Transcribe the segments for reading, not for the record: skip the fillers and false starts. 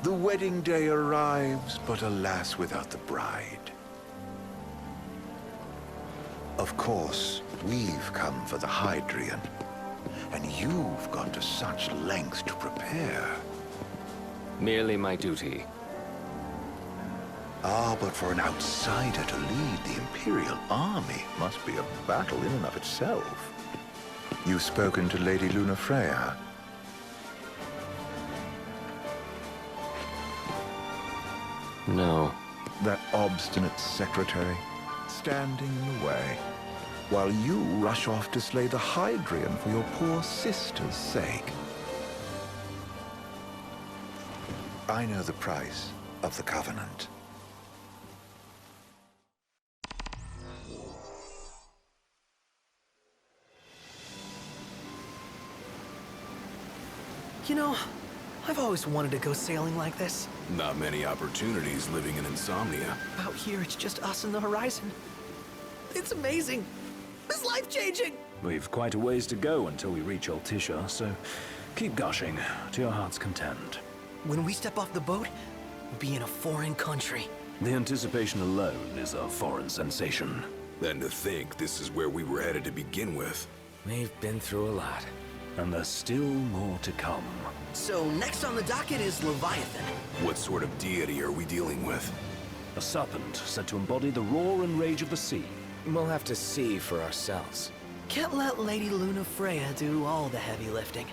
The wedding day arrives, but alas, without the bride. Of course, we've come for the Hydrian, and you've gone to such lengths to prepare. Merely my duty. Ah, but for an outsider to lead the Imperial army must be a battle in and of itself. You've spoken to Lady Lunafreya? No. That obstinate secretary, standing in the way, while you rush off to slay the Hydrian for your poor sister's sake. I know the price of the Covenant. You know, I've always wanted to go sailing like this. Not many opportunities living in Insomnia. Out here, it's just us and the horizon. It's amazing. It's life-changing. We've quite a ways to go until we reach Altissia, so keep gushing to your heart's content. When we step off the boat, we'll be in a foreign country. The anticipation alone is a foreign sensation. Then to think this is where we were headed to begin with. We've been through a lot. And there's still more to come. So next on the docket is Leviathan. What sort of deity are we dealing with? A serpent said to embody the roar and rage of the sea. We'll have to see for ourselves. Can't let Lady Lunafreya do all the heavy lifting.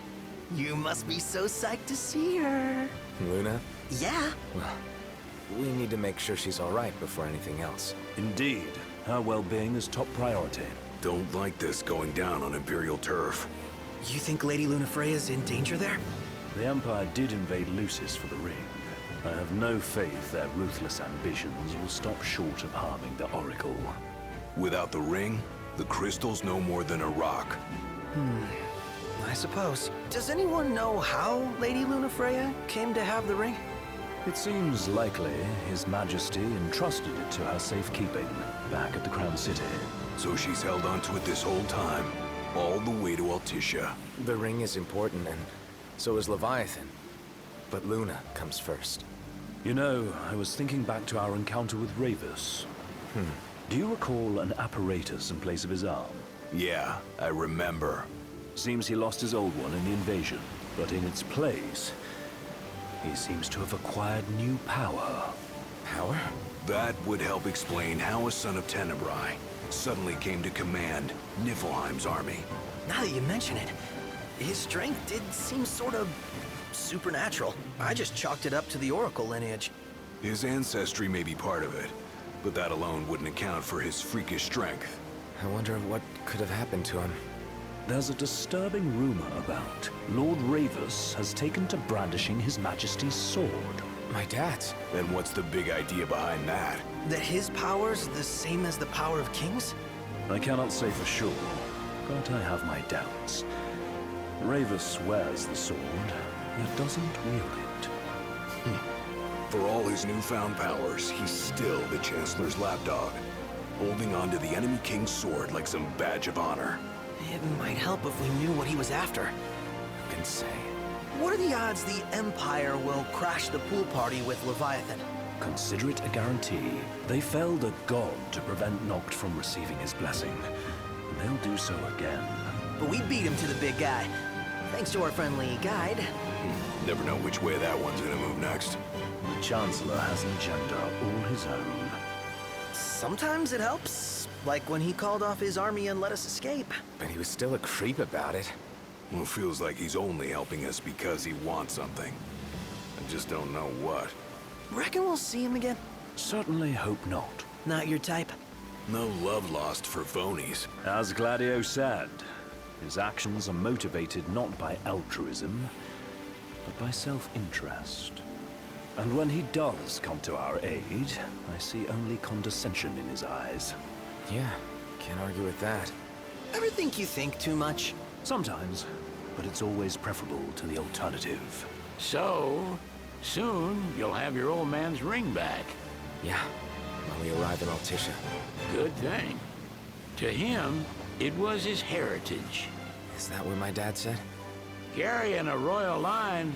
You must be so psyched to see her. Luna? Yeah. Well, we need to make sure she's all right before anything else. Indeed, her well-being is top priority. Don't like this going down on Imperial turf. You think Lady Lunafreya's in danger there? The Empire did invade Lucis for the ring. I have no faith their ruthless ambitions will stop short of harming the Oracle. Without the ring, the crystal's no more than a rock. I suppose. Does anyone know how Lady Lunafreya came to have the ring? It seems likely His Majesty entrusted it to her safekeeping back at the Crown City. So she's held onto it this whole time, all the way to Altissia. The ring is important, and so is Leviathan. But Luna comes first. You know, I was thinking back to our encounter with Ravus. Do you recall an apparatus in place of his arm? Yeah, I remember. Seems he lost his old one in the invasion, but in its place, he seems to have acquired new power. Power? That would help explain how a son of Tenebrae suddenly came to command Niflheim's army. Now that you mention it, his strength did seem sort of supernatural. I just chalked it up to the Oracle lineage. His ancestry may be part of it, but that alone wouldn't account for his freakish strength. I wonder what could have happened to him. There's a disturbing rumor about Lord Ravus has taken to brandishing His Majesty's sword. My dad's. Then what's the big idea behind that? That his power's the same as the power of kings? I cannot say for sure, but I have my doubts. Ravus wears the sword, yet doesn't wield it. For all his newfound powers, he's still the Chancellor's lapdog, holding on to the enemy king's sword like some badge of honor. It might help if we knew what he was after. Who can say? What are the odds the Empire will crash the pool party with Leviathan? Consider it a guarantee. They felled a god to prevent Noct from receiving his blessing. They'll do so again. But we beat him to the big guy, thanks to our friendly guide. Never know which way that one's gonna move next. The Chancellor has an agenda all his own. Sometimes it helps, like when he called off his army and let us escape. But he was still a creep about it. Well, it feels like he's only helping us because he wants something. I just don't know what. Reckon we'll see him again? Certainly hope not. Not your type? No love lost for phonies. As Gladio said, his actions are motivated not by altruism, but by self-interest. And when he does come to our aid, I see only condescension in his eyes. Yeah, can't argue with that. Ever think you think too much? Sometimes, but it's always preferable to the alternative. So, soon you'll have your old man's ring back. Yeah, when we arrive in Altissia. Good thing. To him, it was his heritage. Is that what my dad said? Carrying a royal line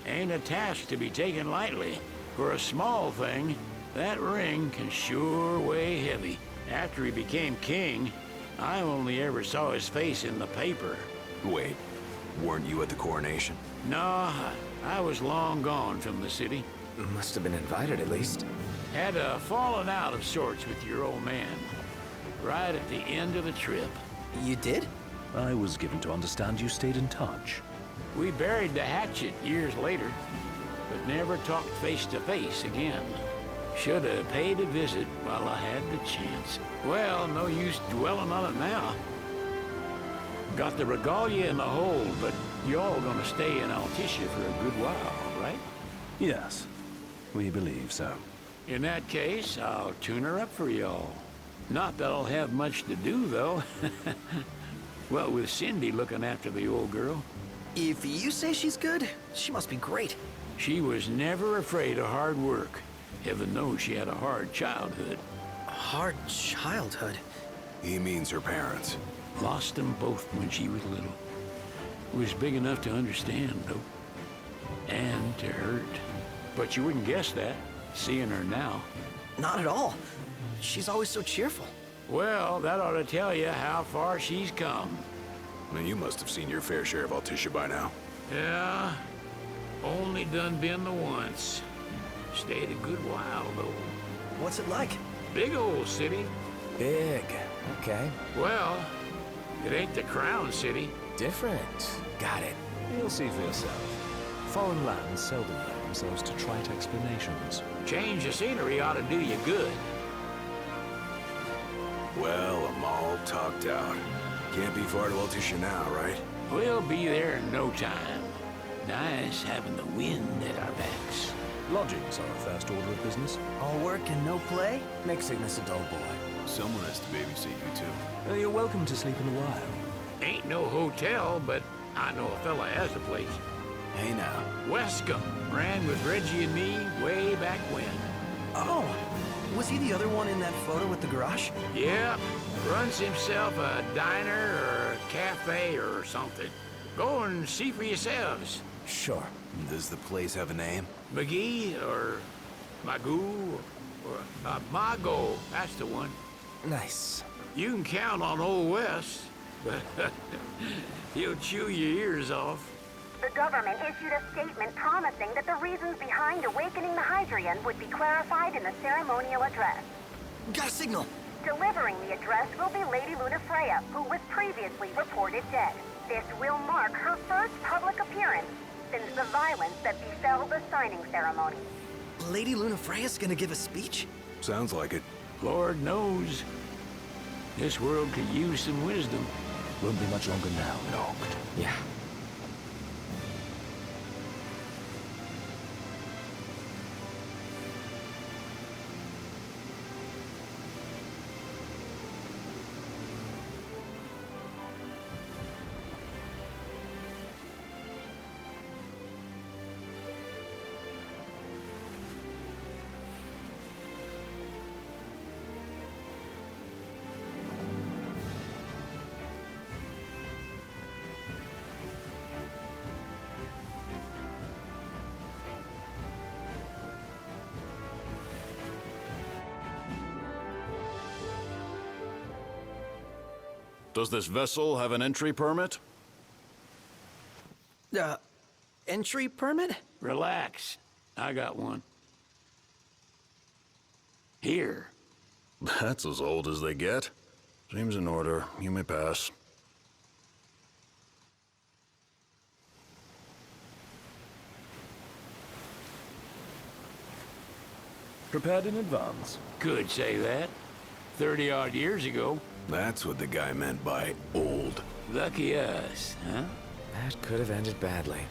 ain't a task to be taken lightly. For a small thing, that ring can sure weigh heavy. After he became king, I only ever saw his face in the paper. Wait, weren't you at the coronation? No, I was long gone from the city. Must have been invited at least. Had a falling out of sorts with your old man. Right at the end of the trip. You did? I was given to understand you stayed in touch. We buried the hatchet years later, but never talked face to face again. Should have paid a visit while I had the chance. Well, no use dwelling on it now. Got the regalia in the hold, but y'all gonna stay in Altissia for a good while, right? Yes, we believe so. In that case, I'll tune her up for y'all. Not that I'll have much to do, though. Well, with Cindy looking after the old girl. If you say she's good, she must be great. She was never afraid of hard work. Heaven knows she had a hard childhood. Hard childhood. He means her parents. Lost them both when she was little. Was big enough to understand, though. And to hurt. But you wouldn't guess that, seeing her now. Not at all. She's always so cheerful. Well, that ought to tell you how far she's come. Now, you must have seen your fair share of Altissia by now. Yeah, only done been the once. Stayed a good while, though. What's it like? Big old city. Big. Okay. Well, it ain't the crown city. Different. Got it. You'll see for yourself. Foreign lands seldom lend themselves to trite explanations. Change of scenery ought to do you good. Well, I'm all talked out. Can't be far to Altissia now, right? We'll be there in no time. Nice having the wind at our backs. Lodgings are a first order of business. All work and no play? Make Cygnus a dull boy. Someone has to babysit you, too. You're welcome to sleep in a while. Ain't no hotel, but I know a fella has a place. Hey, now. Wescombe ran with Reggie and me way back when. Oh, was he the other one in that photo at the garage? Yep, runs himself a diner or a cafe or something. Go and see for yourselves. Sure. Does the place have a name? McGee or Magoo or Mago, that's the one. Nice. You can count on Old West, but he'll chew your ears off. The government issued a statement promising that the reasons behind awakening the Hydrian would be clarified in the ceremonial address. Got a signal. Delivering the address will be Lady Lunafreya, who was previously reported dead. This will mark her first public appearance since the violence that befell the signing ceremony. Lady Lunafreya's gonna give a speech? Sounds like it. Lord knows, this world could use some wisdom. Won't be much longer now, Noct. Yeah. Does this vessel have an entry permit? Entry permit? Relax, I got one. Here. That's as old as they get. Seems in order. You may pass. Prepared in advance. Could say that. 30-odd years ago. That's what the guy meant by old. Lucky us, huh? That could have ended badly.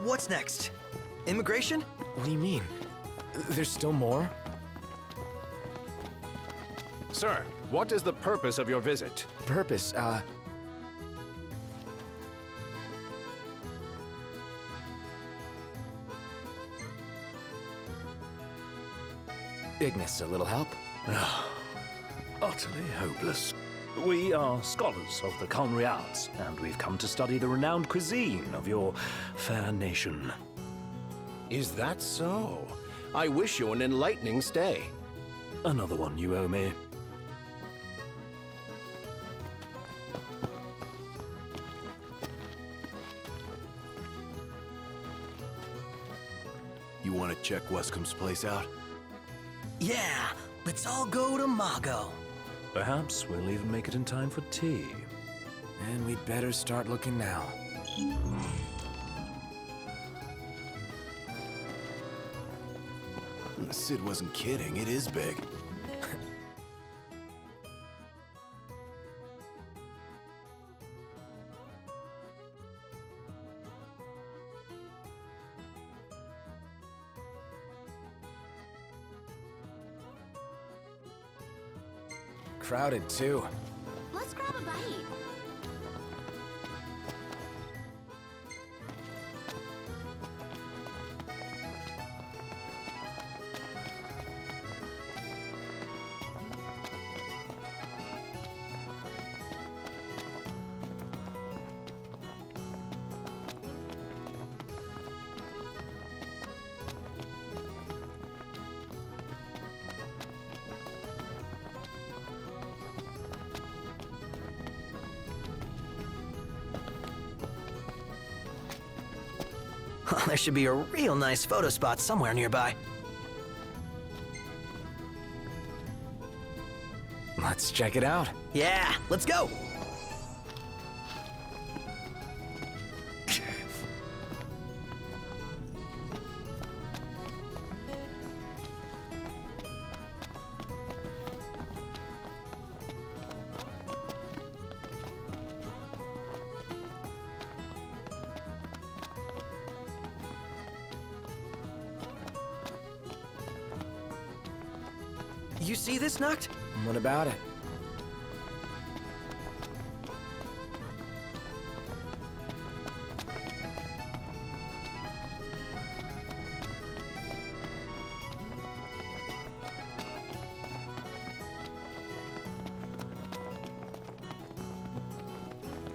What's next? Immigration? What do you mean? There's still more? Sir, what is the purpose of your visit? Purpose, Ignis, a little help? Utterly hopeless. We are scholars of the culinary arts, and we've come to study the renowned cuisine of your fair nation. Is that so? I wish you an enlightening stay. Another one you owe me. You want to check Wescom's place out? Yeah, let's all go to Mago. Perhaps we'll even make it in time for tea. And we'd better start looking now. Sid wasn't kidding, it is big. Crowded, too. Let's grab a bite. There should be a real nice photo spot somewhere nearby. Let's check it out. Yeah, let's go! You see this, Nuct? What about it?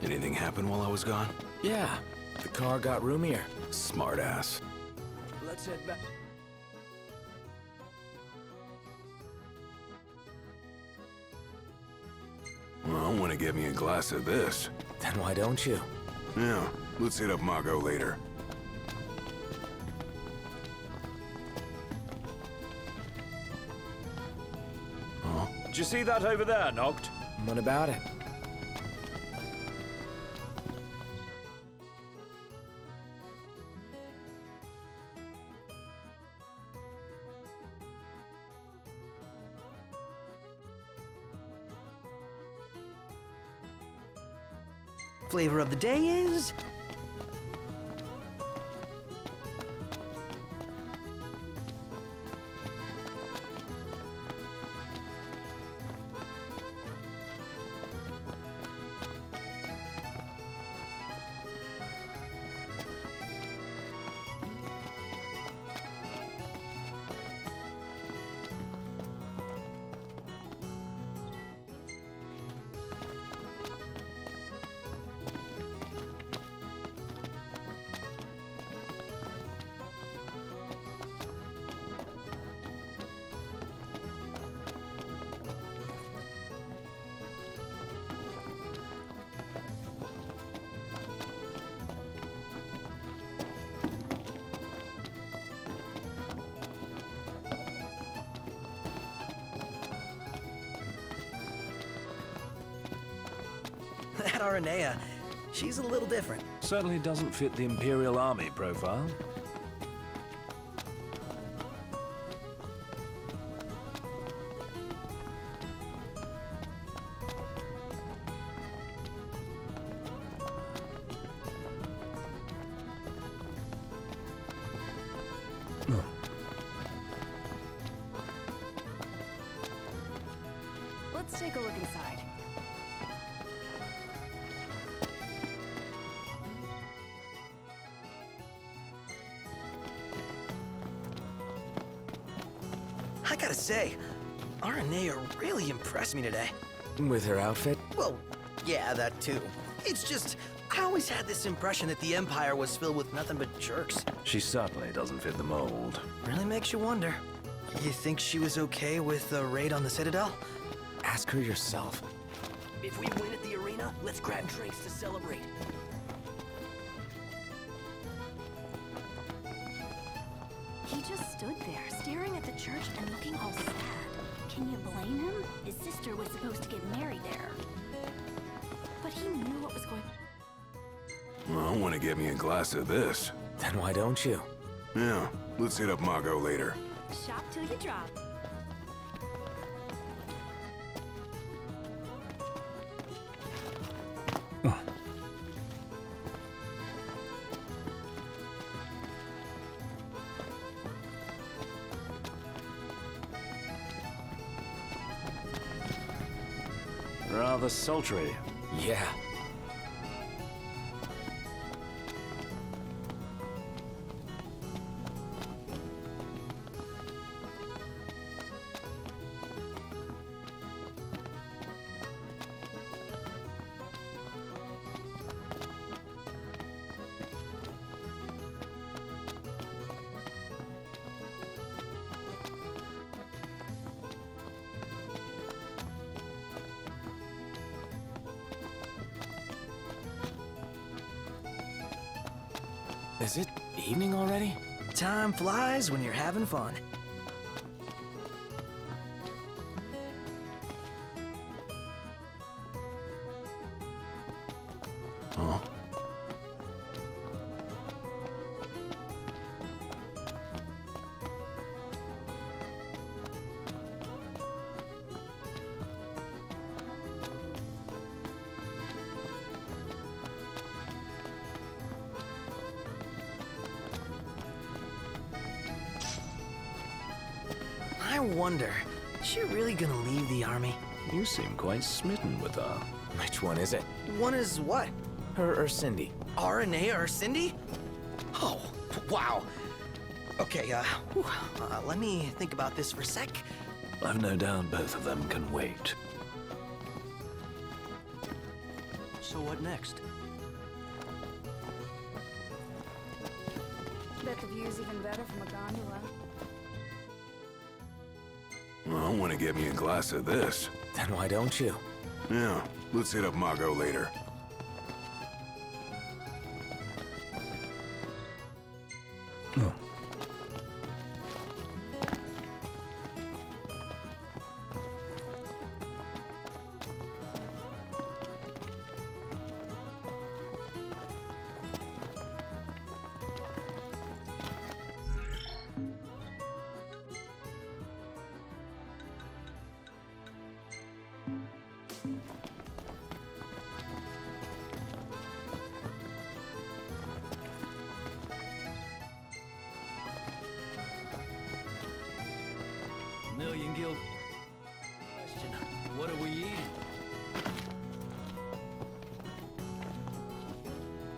Anything happen while I was gone? Yeah, the car got roomier. Smartass. Let's head back. Well, I want to get me a glass of this. Then why don't you? Yeah, let's hit up Mago later. Did you see that over there, Noct? What about it? Flavor of the day is... That Aranea, she's a little different. Certainly doesn't fit the Imperial Army profile. take a look inside. I gotta say, Aranea really impressed me today. With her outfit? Well, yeah, that too. It's just, I always had this impression that the Empire was filled with nothing but jerks. She certainly doesn't fit the mold. Really makes you wonder. You think she was okay with the raid on the Citadel? Ask her yourself. If we win at the arena, let's grab drinks to celebrate. He just stood there, staring at the church and looking all sad. Can you blame him? His sister was supposed to get married there. But he knew what was going... Well, I want to get me a glass of this. Then why don't you? Yeah, let's hit up Margot later. Shop till you drop. Rather sultry. Yeah. Is it evening already? Time flies when you're having fun. Huh? I wonder, is she really gonna leave the army? You seem quite smitten with her. Which one is it? One is what? Her or Cindy? Aranea or Cindy? Oh, wow. Okay, let me think about this for a sec. I've no doubt both of them can wait. So what next? Bet the view's even better from a gondola. Well, I want to get me a glass of this. Then why don't you? Yeah, let's hit up Margot later. Million guild. Question, what are we eating?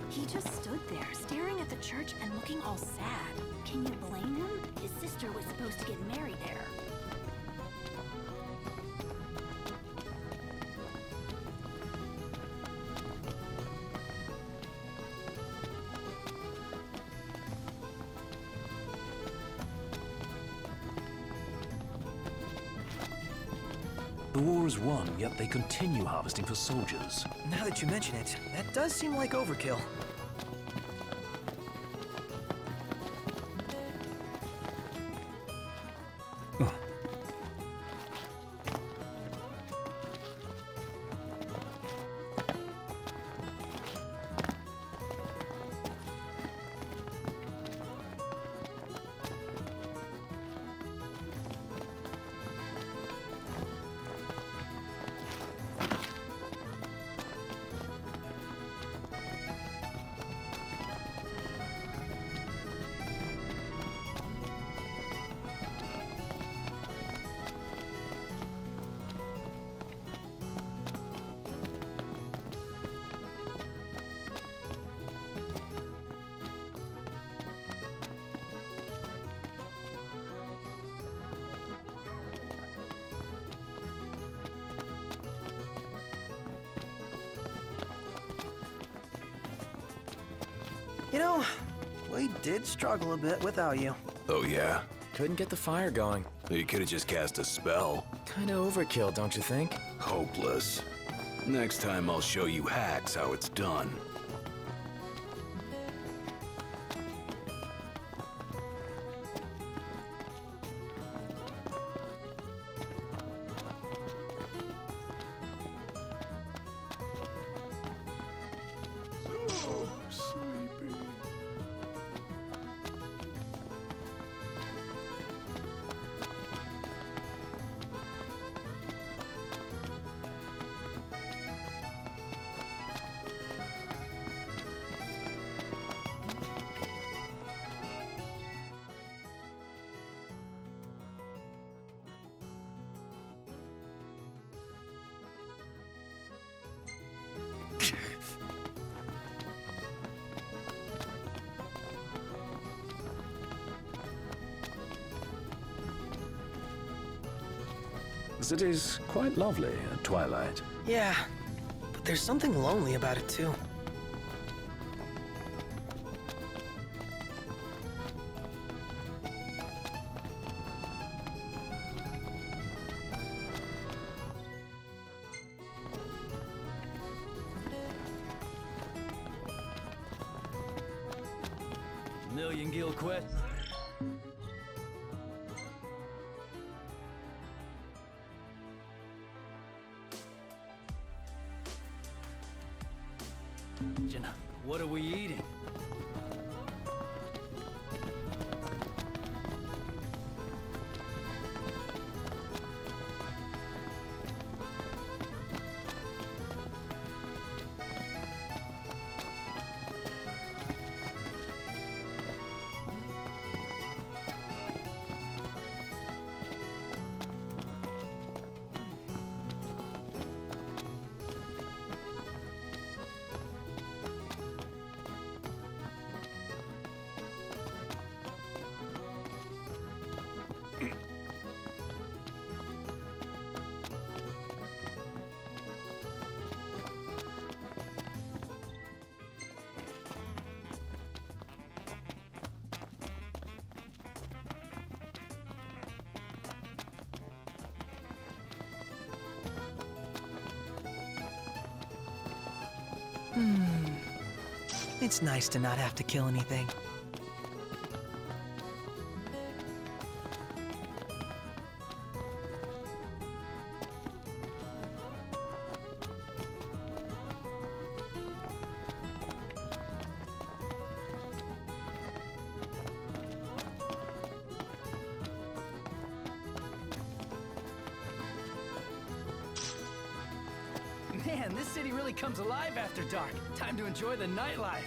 He just stood there, staring at the church and looking all sad. Can you blame him? His sister was supposed to get married there. The war is won, yet they continue harvesting for soldiers. Now that you mention it, that does seem like overkill. You know, we did struggle a bit without you. Oh, yeah? Couldn't get the fire going. You could have just cast a spell. Kinda overkill, don't you think? Hopeless. Next time I'll show you hacks how it's done. The city's quite lovely at twilight. Yeah, but there's something lonely about it too. Million guild quest. What are we eating? It's nice to not have to kill anything. Man, this city really comes alive after dark. Time to enjoy the nightlife.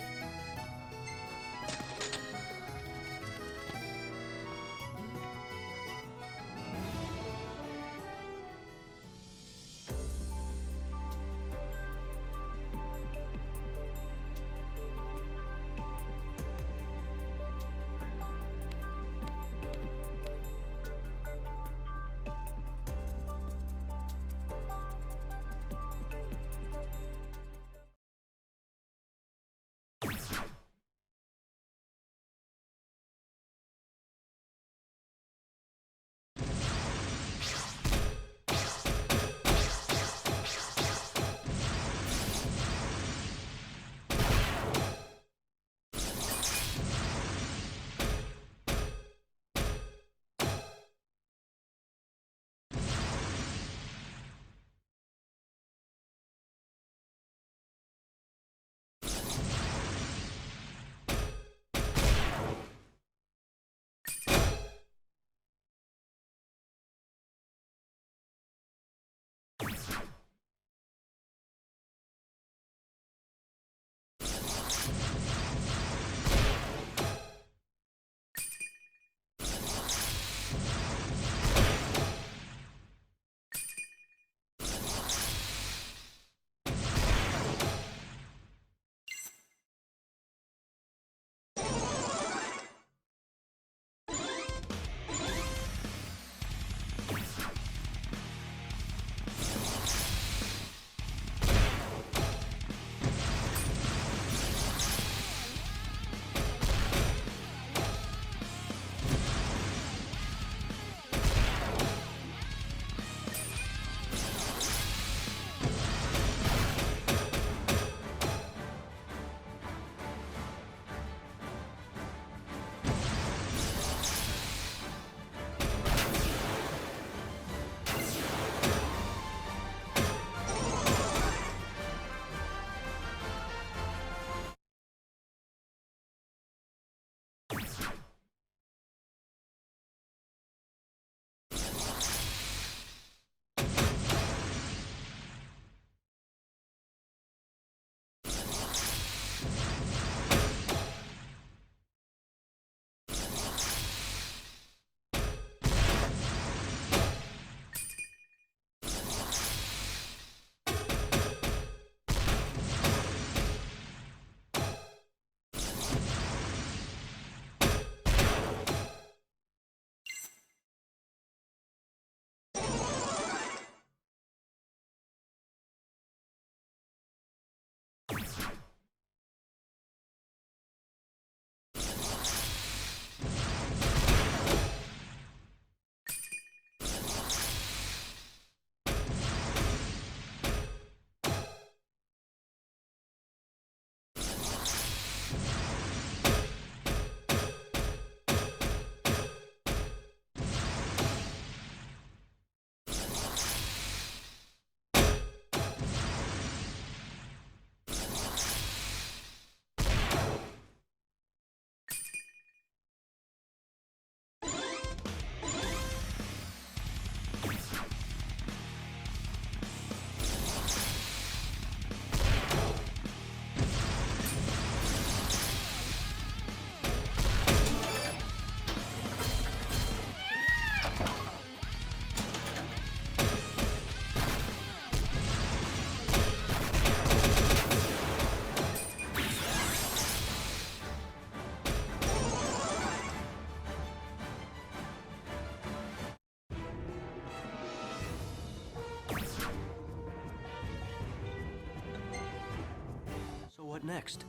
What next?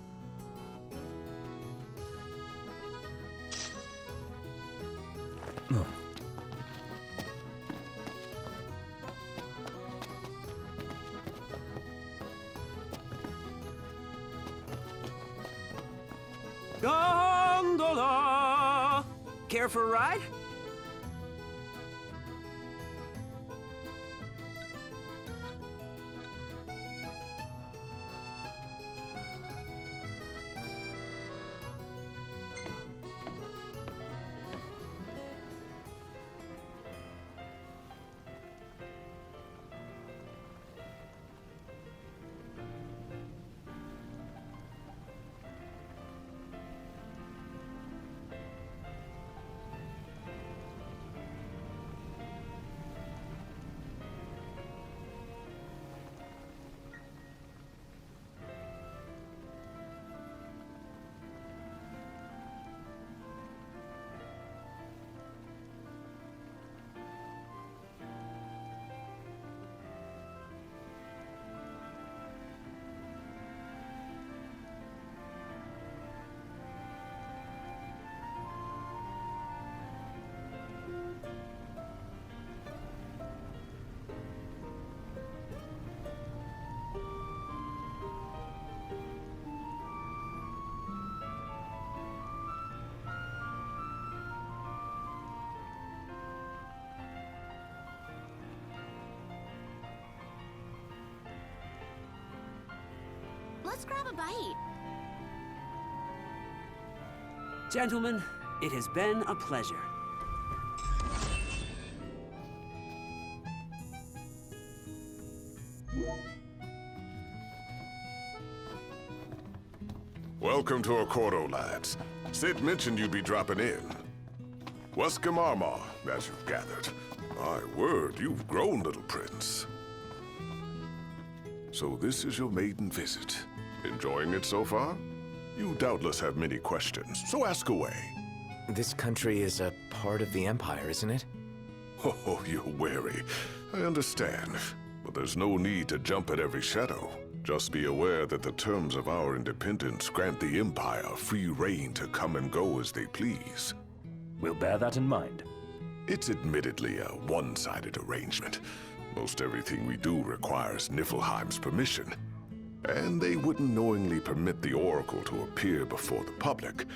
Gondola! Care for a ride? Let's grab a bite. Gentlemen, it has been a pleasure. Welcome to Accordo, lads. Sid mentioned you'd be dropping in. Weskamarma, as you've gathered. My word, you've grown, little prince. So this is your maiden visit. Enjoying it so far? You doubtless have many questions, so ask away. This country is a part of the Empire, isn't it? Oh, you're wary. I understand. But there's no need to jump at every shadow. Just be aware that the terms of our independence grant the Empire free reign to come and go as they please. We'll bear that in mind. It's admittedly a one-sided arrangement. Most everything we do requires Niflheim's permission. And they wouldn't knowingly permit the Oracle to appear before the public.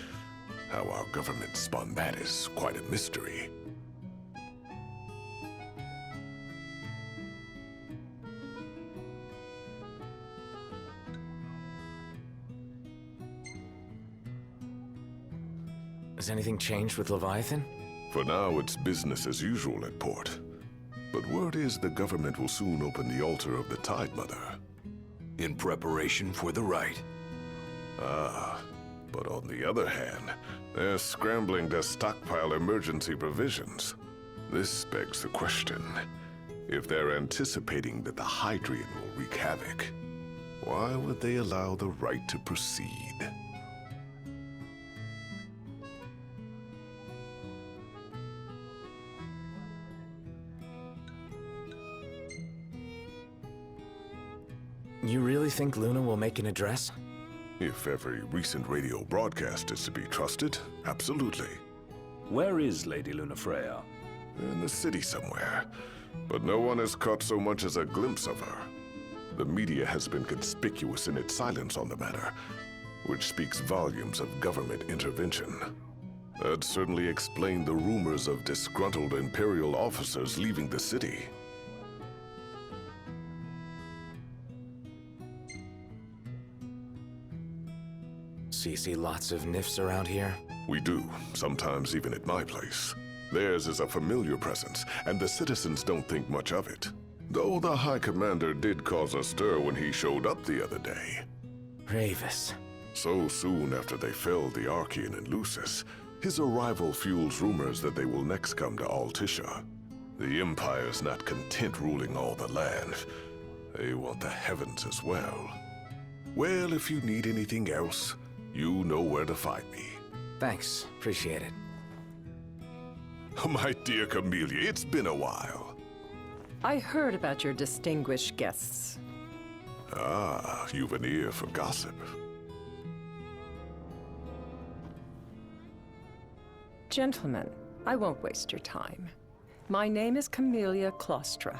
How our government spun that is quite a mystery. Has anything changed with Leviathan? For now, it's business as usual at port. But word is the government will soon open the altar of the Tide Mother. In preparation for the rite. Ah, but on the other hand, they're scrambling to stockpile emergency provisions. This begs the question, if they're anticipating that the Hydrian will wreak havoc, why would they allow the rite to proceed? You really think Luna will make an address? If every recent radio broadcast is to be trusted, absolutely. Where is Lady Lunafreya? In the city somewhere. But no one has caught so much as a glimpse of her. The media has been conspicuous in its silence on the matter, which speaks volumes of government intervention. That certainly explained the rumors of disgruntled Imperial officers leaving the city. So you see lots of Nifs around here? We do, sometimes even at my place. Theirs is a familiar presence, and the citizens don't think much of it. Though the High Commander did cause a stir when he showed up the other day. Ravis. So soon after they felled the Archean and Lucis, his arrival fuels rumors that they will next come to Altissia. The Empire's not content ruling all the land. They want the heavens as well. Well, if you need anything else, you know where to find me. Thanks. Appreciate it. My dear Camellia, it's been a while. I heard about your distinguished guests. Ah, you've an ear for gossip. Gentlemen, I won't waste your time. My name is Camellia Claustra.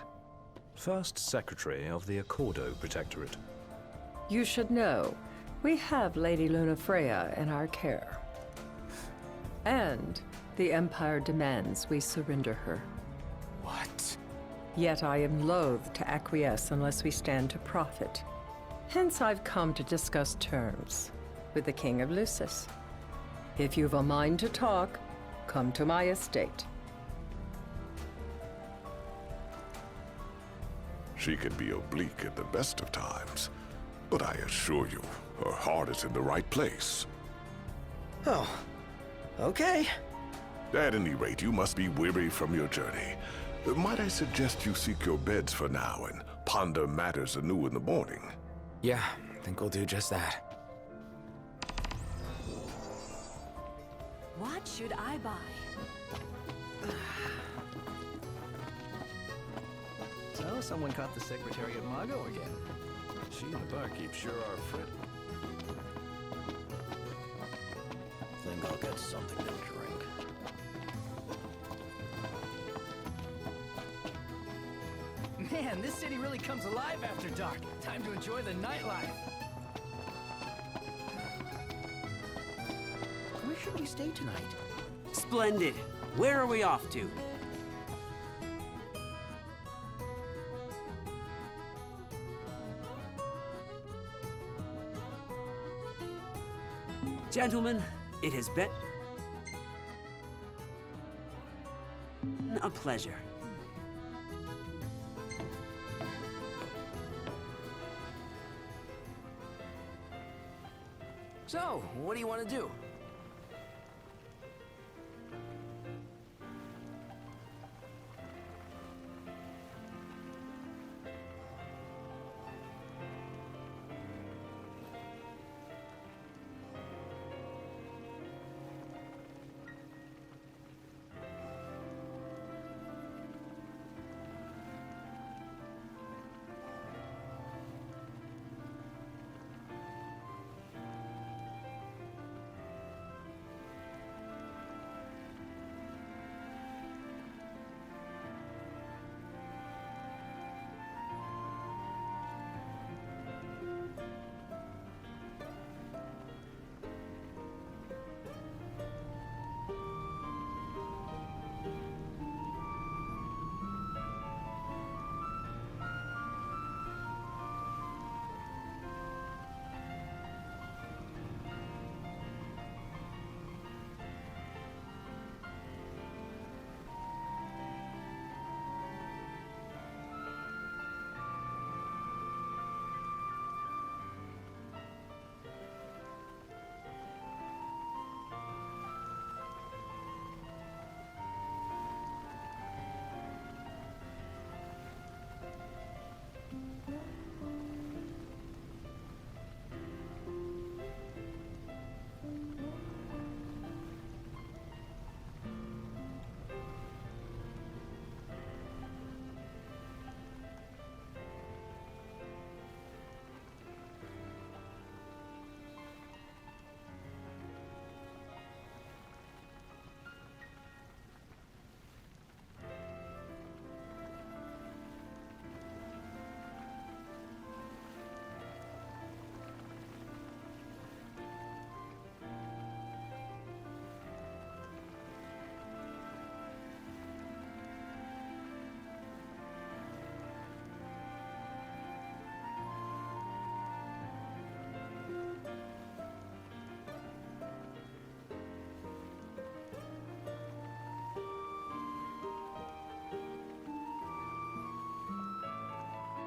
First Secretary of the Accordo Protectorate. You should know, we have Lady Lunafreya in our care. And the Empire demands we surrender her. What? Yet I am loath to acquiesce unless we stand to profit. Hence I've come to discuss terms with the King of Lucis. If you've a mind to talk, come to my estate. She can be oblique at the best of times, but I assure you, her heart is in the right place. Oh, okay. At any rate, you must be weary from your journey. Might I suggest you seek your beds for now and ponder matters anew in the morning? Yeah, I think we'll do just that. What should I buy? So, someone caught the Secretary of Mago again. She and the barkeep sure are fit. Think I'll get something to drink. Man, this city really comes alive after dark. Time to enjoy the nightlife. Where should we stay tonight? Splendid. Where are we off to? Gentlemen, it has been a pleasure. So, what do you want to do?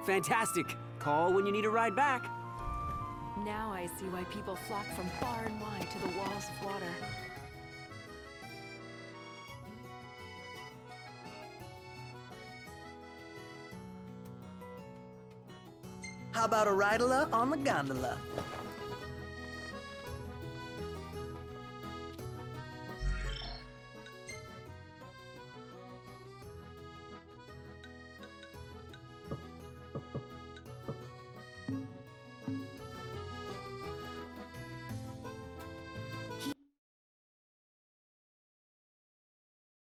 Fantastic. Call when you need a ride back. Now I see why people flock from far and wide to the walls of water. How about a ride-a-la on the gondola?